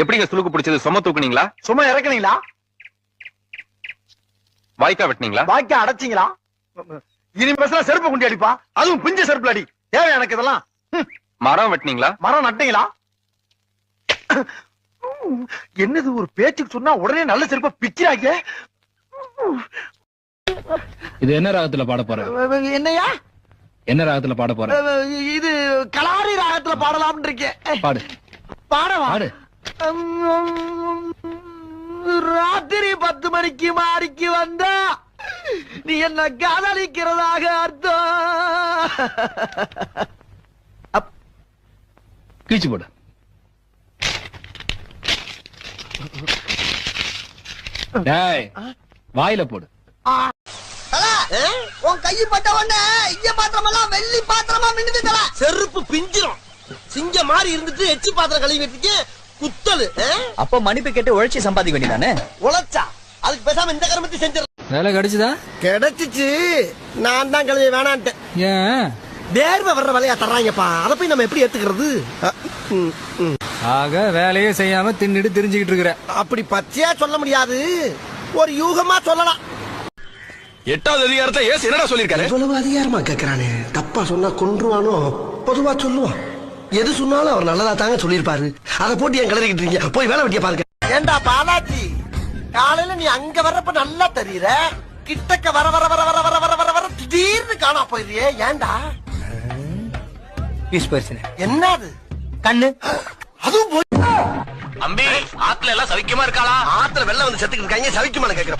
எப்படிங்க சுளுக்கு பிடிச்சது? சும்மா தூக்குனீங்களா? சும்மா இறக்குனீங்களா? வாய்க்கா வெட்டினீங்களா? வாய்க்கா அடைச்சிங்களா? இனி பேசுனா செருப்பு குண்டி அடிப்பா, அதுவும் பிஞ்ச செருப்புல அடி. தேவை எனக்கு இதெல்லாம். மரம் வெட்டினீங்களா? மரம் நட்டீங்களா? என்னது ஒரு பேச்சுக்கு சொன்னா உடனே நல்ல செருப்ப பிச்சிராங்க. இது என்ன ராகத்துல பாட போற? என்னையா? என்ன ராகத்துல பாட போற? இது கலாரி ராகத்துல பாடலாம்னு இருக்கேன். பாடு. பாடவா? பாடு. ராத்திரி 10 மணிக்கு மாறிக்கு வந்தா நீ என்ன காதலிக்கிறதாக அர்த்தம். கீச்சு போடு. டேய், வாயில போடு. உன் கையை பட்ட உடனே ஐய பாத்திரம் எல்லாம் வெள்ளி பாத்திரமா மின்னுது தல. செருப்பு பிஞ்சிரும். சிங்க மாதிரி இருந்துட்டு எச்சி பாத்திரம் கழுவி வச்சுக்கு குத்தலு. அப்ப மன்னிப்பு கேட்டு உழைச்சி சம்பாதிக்க வேண்டியதானே? உழைச்சா அதுக்கு பேசாம இந்த கருமத்தை செஞ்சிரு. வேலை கிடைச்சுதா? கிடைச்சிச்சு. நான் தான் கழுவி வேணான்ட்டேன். ஏன்? வேர்வை வர்ற வேலையா தர்றாங்கப்பா, அதை போய் நம்ம எப்படி ஏத்துக்கிறது? ஆக வேலையே செய்யாம தின்னுட்டு தெரிஞ்சுக்கிட்டு இருக்கிற. அப்படி பச்சையா சொல்ல முடியாது, ஒரு யூகமா சொல்லலாம். 8வது அதிகாரத்தை ஏசு என்னடா சொல்லிருக்காரு? இவ்வளவு அதிகாரமா கேக்குறானே, தப்பா சொன்னா கொன்றுவானோ? பொதுவா சொல்லுவான். எது சொன்னாலும் அவர் நல்லதா தாங்க சொல்லிருப்பாரு. அதை போட்டு என் கிளறிக்கிட்டு இருக்கீங்க. போய் வேலை வெட்டிய பாருங்க. ஏண்டா பாலாஜி, காலையில நீ அங்க வர்றப்ப நல்லா தெரியுற, கிட்டக்க வர வர வர வர வர வர வர வர திடீர்னு காணா போயிடுறியே, ஏண்டா? என்னது? கண்ணு. அதுவும் போய் அம்பி, ஆத்துல எல்லாம் சவிக்கமா இருக்காளா? ஆத்துல வெள்ளம் வந்து செத்துக்கிட்டு இருக்காங்க, சவிக்குமான கேக்குற